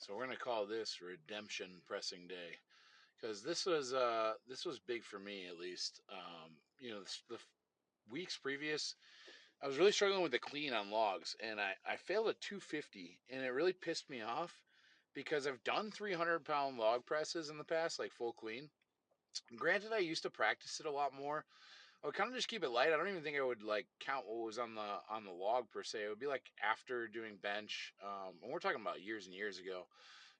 So we're gonna call this redemption pressing day because this was big for me at least. Weeks previous, I was really struggling with the clean on logs, and I failed at 250, and it really pissed me off because I've done 300-pound log presses in the past, like full clean. Granted, I used to practice it a lot more. I would kind of just keep it light. I don't even think I would like count what was on the log per se. It would be like after doing bench, and we're talking about years and years ago.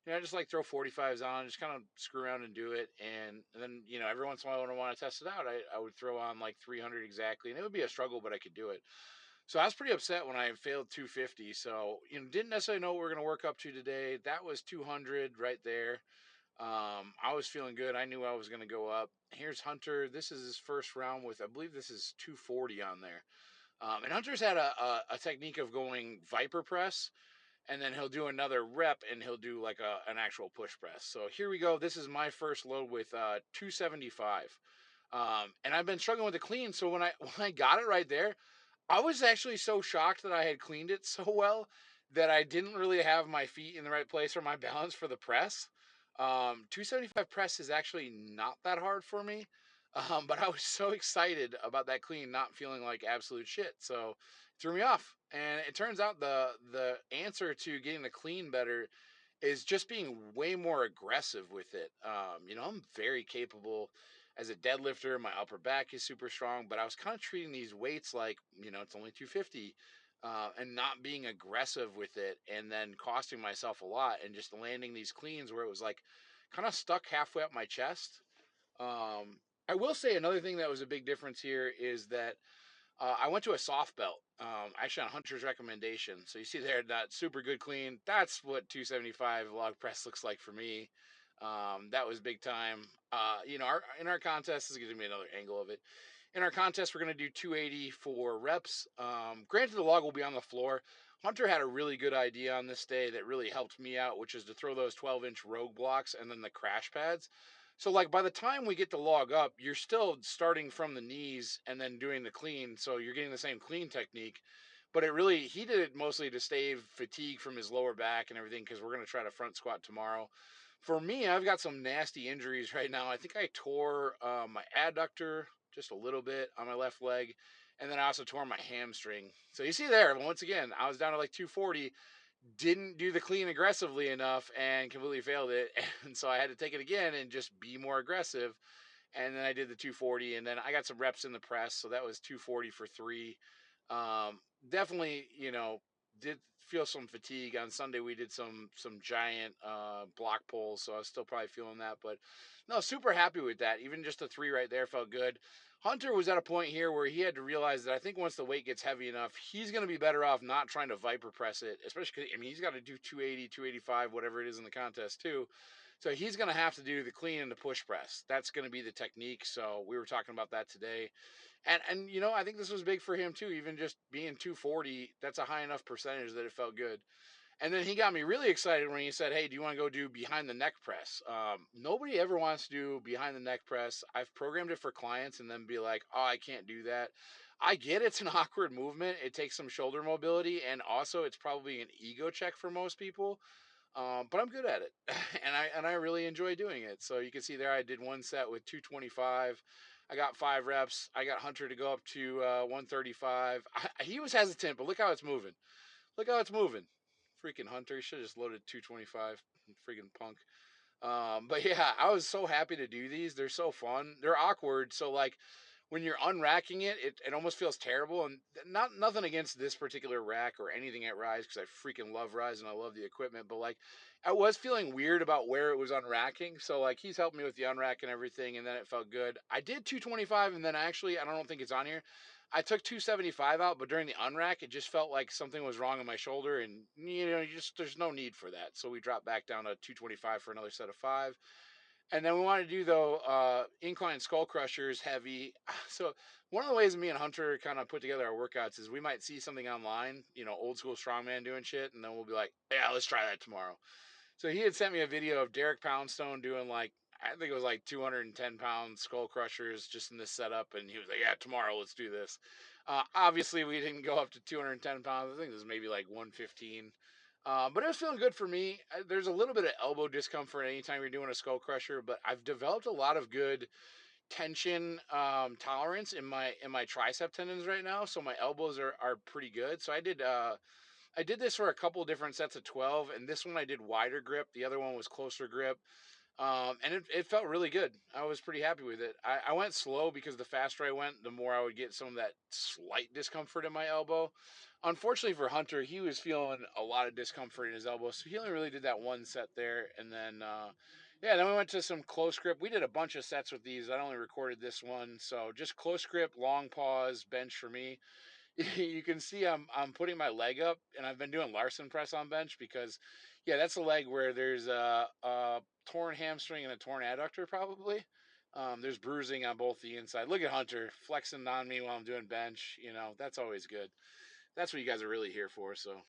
I just like throw 45s on, just kind of screw around and do it. And then, every once in a while when I want to test it out, I would throw on like 300 exactly. And it would be a struggle, but I could do it. So I was pretty upset when I failed 250. So, didn't necessarily know what we are going to work up to today. That was 200 right there. I was feeling good. I knew I was going to go up. Here's Hunter. This is his first round with, I believe this is 240 on there. And Hunter's had a technique of going Viper press, and then he'll do another rep and he'll do like an actual push press. So here we go. This is my first load with 275. And I've been struggling with the clean. So when I got it right there, I was actually so shocked that I had cleaned it so well that I didn't really have my feet in the right place or my balance for the press. 275 press is actually not that hard for me. But I was so excited about that clean not feeling like absolute shit. So it threw me off. And it turns out the answer to getting the clean better is just being way more aggressive with it. I'm very capable as a deadlifter. My upper back is super strong, but I was kind of treating these weights like, it's only 250, and not being aggressive with it, and then costing myself a lot and just landing these cleans where it was like kind of stuck halfway up my chest. I will say another thing that was a big difference here is that I went to a soft belt, actually on Hunter's recommendation. So you see there that super good clean. That's what 275 log press looks like for me. That was big time. In our contest, this is going to be another angle of it. In our contest, we're going to do 280 for reps. Granted, the log will be on the floor. Hunter had a really good idea on this day that really helped me out, which is to throw those 12-inch rogue blocks and then the crash pads. So like by the time we get the log up, you're still starting from the knees and then doing the clean. So you're getting the same clean technique. But he did it mostly to stave fatigue from his lower back and everything because we're going to try to front squat tomorrow. For me, I've got some nasty injuries right now. I think I tore my adductor just a little bit on my left leg. And then I also tore my hamstring. So you see there, once again, I was down to like 240, didn't do the clean aggressively enough and completely failed it. And so I had to take it again and just be more aggressive. And then I did the 240, and then I got some reps in the press. So that was 240 for three. Definitely, did feel some fatigue on Sunday. We did some giant block pulls, so I was still probably feeling that. But no, super happy with that. Even just the three right there felt good. Hunter was at a point here where he had to realize that I think once the weight gets heavy enough, he's going to be better off not trying to Viper press it, especially because, he's got to do 280, 285, whatever it is in the contest too. So he's going to have to do the clean and the push press. That's going to be the technique. So we were talking about that today. And I think this was big for him too. Even just being 240, that's a high enough percentage that it felt good. And then he got me really excited when he said, "Hey, do you want to go do behind the neck press?" Nobody ever wants to do behind the neck press. I've programmed it for clients and then be like, "Oh, I can't do that." I get it's an awkward movement. It takes some shoulder mobility, and also it's probably an ego check for most people. But I'm good at it, and I really enjoy doing it. So you can see there, I did one set with 225. I got 5 reps. I got Hunter to go up to 135. He was hesitant, but look how it's moving. Look how it's moving. Freaking Hunter. He should have just loaded 225. Freaking punk. But yeah, I was so happy to do these. They're so fun. They're awkward. So like when you're unracking it, it almost feels terrible. And nothing against this particular rack or anything at Rise because I freaking love Rise and I love the equipment. But like I was feeling weird about where it was unracking. So like he's helped me with the unrack and everything, and then it felt good. I did 225, and then actually I don't think it's on here. I took 275 out, but during the unrack, it just felt like something was wrong in my shoulder, and there's no need for that. So we dropped back down to 225 for another set of 5. And then we want to do though incline skull crushers heavy. So one of the ways me and Hunter kind of put together our workouts is we might see something online, old school strongman doing shit, and then we'll be like, yeah, let's try that tomorrow. So he had sent me a video of Derek Poundstone doing like I think it was like 210-pound skull crushers just in this setup, and he was like, "Yeah, tomorrow let's do this." Obviously, we didn't go up to 210 pounds. I think it was maybe like 115. But it was feeling good for me. There's a little bit of elbow discomfort anytime you're doing a skull crusher, but I've developed a lot of good tension tolerance in my tricep tendons right now, so my elbows are pretty good. So I did this for a couple different sets of 12, and this one I did wider grip. The other one was closer grip. And it felt really good. I was pretty happy with it. I went slow because the faster I went, the more I would get some of that slight discomfort in my elbow. Unfortunately for Hunter, he was feeling a lot of discomfort in his elbow, so he only really did that one set there. And then, yeah, then we went to some close grip. We did a bunch of sets with these. I only recorded this one, so just close grip, long pause, bench for me. You can see I'm putting my leg up, and I've been doing Larson press on bench because, yeah, that's a leg where there's a torn hamstring and a torn adductor probably. There's bruising on both the inside. Look at Hunter flexing on me while I'm doing bench. You know, that's always good. That's what you guys are really here for. So